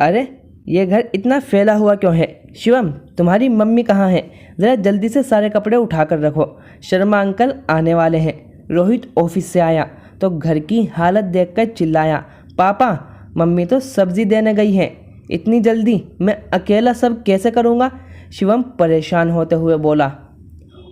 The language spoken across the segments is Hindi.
अरे ये घर इतना फैला हुआ क्यों है? शिवम, तुम्हारी मम्मी कहाँ है? ज़रा जल्दी से सारे कपड़े उठाकर रखो, शर्मा अंकल आने वाले हैं। रोहित ऑफिस से आया तो घर की हालत देखकर चिल्लाया, पापा, मम्मी तो सब्जी देने गई है, इतनी जल्दी मैं अकेला सब कैसे करूँगा? शिवम परेशान होते हुए बोला।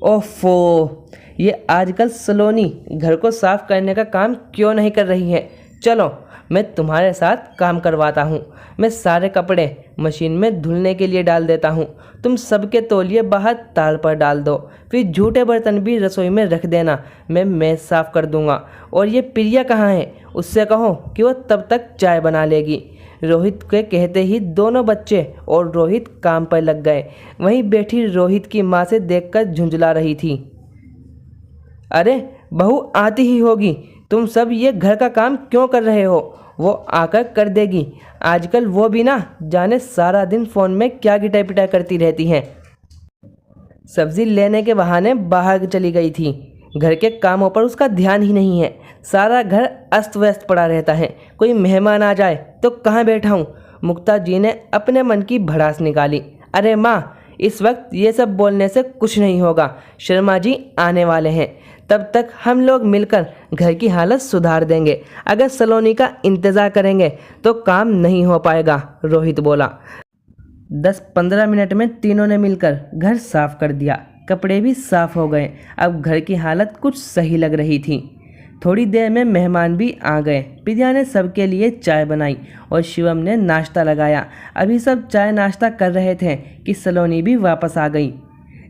ओफो, ये आजकल सलोनी घर को साफ करने का काम क्यों नहीं कर रही है? चलो मैं तुम्हारे साथ काम करवाता हूँ। मैं सारे कपड़े मशीन में धुलने के लिए डाल देता हूँ, तुम सबके तौलिए बाहर ताल पर डाल दो, फिर झूठे बर्तन भी रसोई में रख देना, मैं मेज़ साफ़ कर दूँगा। और ये प्रिया कहाँ है? उससे कहो कि वो तब तक चाय बना लेगी। रोहित के कहते ही दोनों बच्चे और रोहित काम पर लग गए। वहीं बैठी रोहित की माँ से देखकर झुंझला रही थी। अरे बहू आती ही होगी, तुम सब ये घर का काम क्यों कर रहे हो? वो आकर कर देगी। आजकल वो भी ना जाने सारा दिन फ़ोन में क्या गिटाई पिटाई करती रहती हैं। सब्जी लेने के बहाने बाहर चली गई थी, घर के कामों पर उसका ध्यान ही नहीं है। सारा घर अस्त व्यस्त पड़ा रहता है, कोई मेहमान आ जाए तो कहाँ बैठा हूँ? मुक्ता जी ने अपने मन की भड़ास निकाली। अरे माँ, इस वक्त ये सब बोलने से कुछ नहीं होगा, शर्मा जी आने वाले हैं, तब तक हम लोग मिलकर घर की हालत सुधार देंगे। अगर सलोनी का इंतज़ार करेंगे तो काम नहीं हो पाएगा, रोहित बोला। 10-15 मिनट में तीनों ने मिलकर घर साफ कर दिया, कपड़े भी साफ हो गए। अब घर की हालत कुछ सही लग रही थी। थोड़ी देर में मेहमान भी आ गए। प्रिया ने सबके लिए चाय बनाई और शिवम ने नाश्ता लगाया। अभी सब चाय नाश्ता कर रहे थे कि सलोनी भी वापस आ गई।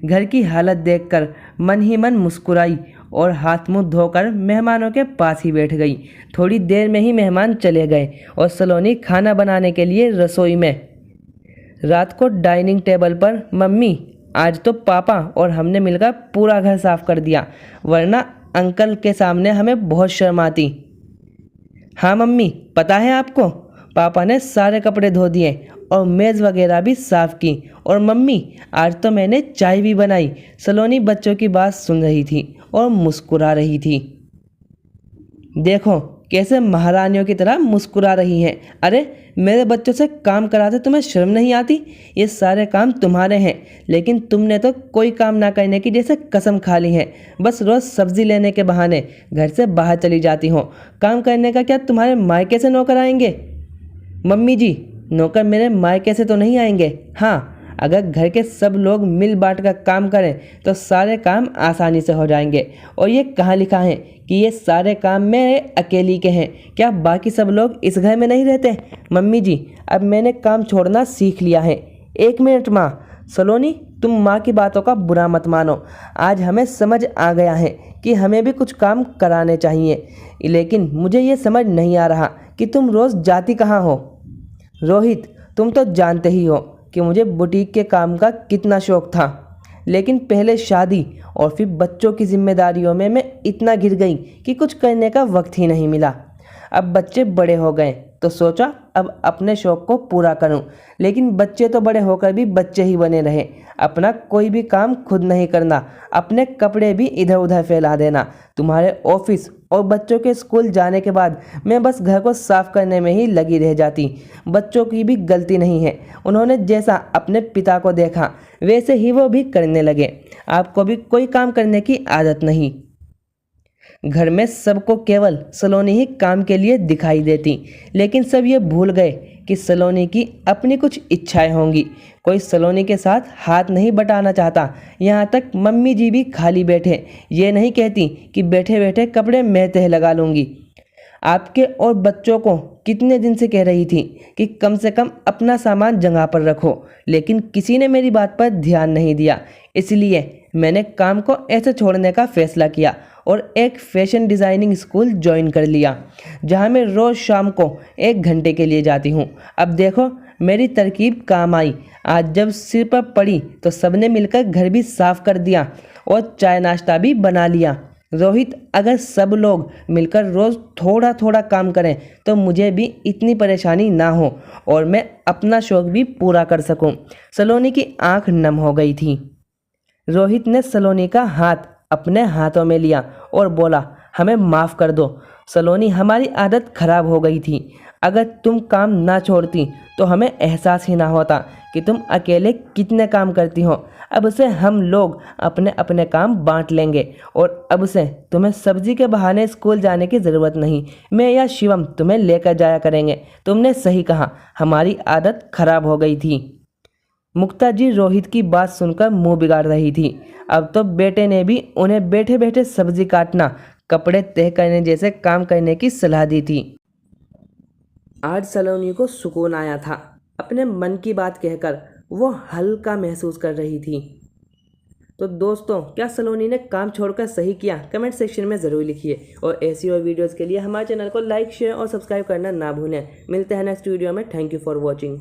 घर की हालत देखकर मन ही मन मुस्कुराई और हाथ मुंह धोकर मेहमानों के पास ही बैठ गई। थोड़ी देर में ही मेहमान चले गए और सलोनी खाना बनाने के लिए रसोई में। रात को डाइनिंग टेबल पर, मम्मी आज तो पापा और हमने मिलकर पूरा घर साफ कर दिया, वरना अंकल के सामने हमें बहुत शर्म आती। हाँ मम्मी, पता है आपको, पापा ने सारे कपड़े धो दिए और मेज़ वगैरह भी साफ़ की। और मम्मी, आज तो मैंने चाय भी बनाई। सलोनी बच्चों की बात सुन रही थी और मुस्कुरा रही थी। देखो कैसे महारानियों की तरह मुस्कुरा रही हैं। अरे मेरे बच्चों से काम कराते तुम्हें शर्म नहीं आती? ये सारे काम तुम्हारे हैं, लेकिन तुमने तो कोई काम ना करने की जैसे कसम खा ली है। बस रोज़ सब्जी लेने के बहाने घर से बाहर चली जाती हो। काम करने का क्या तुम्हारे मायके से नौकर आएंगे? मम्मी जी, नौकर मेरे मायके से तो नहीं आएंगे। हाँ, अगर घर के सब लोग मिल बांट कर काम करें तो सारे काम आसानी से हो जाएंगे। और ये कहाँ लिखा है कि ये सारे काम मेरे अकेली के हैं? क्या बाकी सब लोग इस घर में नहीं रहते? मम्मी जी, अब मैंने काम छोड़ना सीख लिया है। 1 मिनट माँ। सलोनी, तुम माँ की बातों का बुरा मत मानो। आज हमें समझ आ गया है कि हमें भी कुछ काम कराने चाहिए, लेकिन मुझे ये समझ नहीं आ रहा कि तुम रोज़ जाती कहाँ हो। रोहित, तुम तो जानते ही हो कि मुझे बुटीक के काम का कितना शौक़ था, लेकिन पहले शादी और फिर बच्चों की जिम्मेदारियों में मैं इतना घिर गई कि कुछ करने का वक्त ही नहीं मिला। अब बच्चे बड़े हो गए तो सोचा अब अपने शौक़ को पूरा करूं, लेकिन बच्चे तो बड़े होकर भी बच्चे ही बने रहे। अपना कोई भी काम खुद नहीं करना, अपने कपड़े भी इधर उधर फैला देना। तुम्हारे ऑफिस और बच्चों के स्कूल जाने के बाद मैं बस घर को साफ करने में ही लगी रह जाती। बच्चों की भी गलती नहीं है, उन्होंने जैसा अपने पिता को देखा वैसे ही वो भी करने लगे। आपको भी कोई काम करने की आदत नहीं। घर में सबको केवल सलोनी ही काम के लिए दिखाई देती, लेकिन सब ये भूल गए कि सलोनी की अपनी कुछ इच्छाएं होंगी। कोई सलोनी के साथ हाथ नहीं बटाना चाहता। यहाँ तक मम्मी जी भी खाली बैठे ये नहीं कहती कि बैठे बैठे कपड़े मैं तह लगा लूँगी। आपके और बच्चों को कितने दिन से कह रही थी कि कम से कम अपना सामान जगह पर रखो, लेकिन किसी ने मेरी बात पर ध्यान नहीं दिया। इसलिए मैंने काम को ऐसे छोड़ने का फैसला किया और एक फैशन डिज़ाइनिंग स्कूल ज्वाइन कर लिया, जहां मैं रोज़ शाम को 1 घंटे के लिए जाती हूं। अब देखो मेरी तरकीब काम आई। आज जब सिर पर पड़ी तो सबने मिलकर घर भी साफ कर दिया और चाय नाश्ता भी बना लिया। रोहित, अगर सब लोग मिलकर रोज़ थोड़ा थोड़ा काम करें तो मुझे भी इतनी परेशानी ना हो और मैं अपना शौक़ भी पूरा कर सकूं। सलोनी की आंख नम हो गई थी। रोहित ने सलोनी का हाथ अपने हाथों में लिया और बोला, हमें माफ़ कर दो सलोनी, हमारी आदत ख़राब हो गई थी। अगर तुम काम ना छोड़ती तो हमें एहसास ही ना होता कि तुम अकेले कितने काम करती हो। अब से हम लोग अपने अपने काम बांट लेंगे और अब से तुम्हें सब्जी के बहाने स्कूल जाने की ज़रूरत नहीं। मैं या शिवम तुम्हें लेकर जाया करेंगे। तुमने सही कहा, हमारी आदत खराब हो गई थी। मुक्ता जी रोहित की बात सुनकर मुंह बिगाड़ रही थी। अब तो बेटे ने भी उन्हें बैठे बैठे सब्जी काटना, कपड़े तह करने जैसे काम करने की सलाह दी थी। आज सलोनी को सुकून आया था। अपने मन की बात कहकर वो हल्का महसूस कर रही थी। तो दोस्तों, क्या सलोनी ने काम छोड़कर सही किया? कमेंट सेक्शन में ज़रूर लिखिए और ऐसी और वीडियोस के लिए हमारे चैनल को लाइक, शेयर और सब्सक्राइब करना ना भूलें। मिलते हैं नेक्स्ट वीडियो में। Thank you for watching.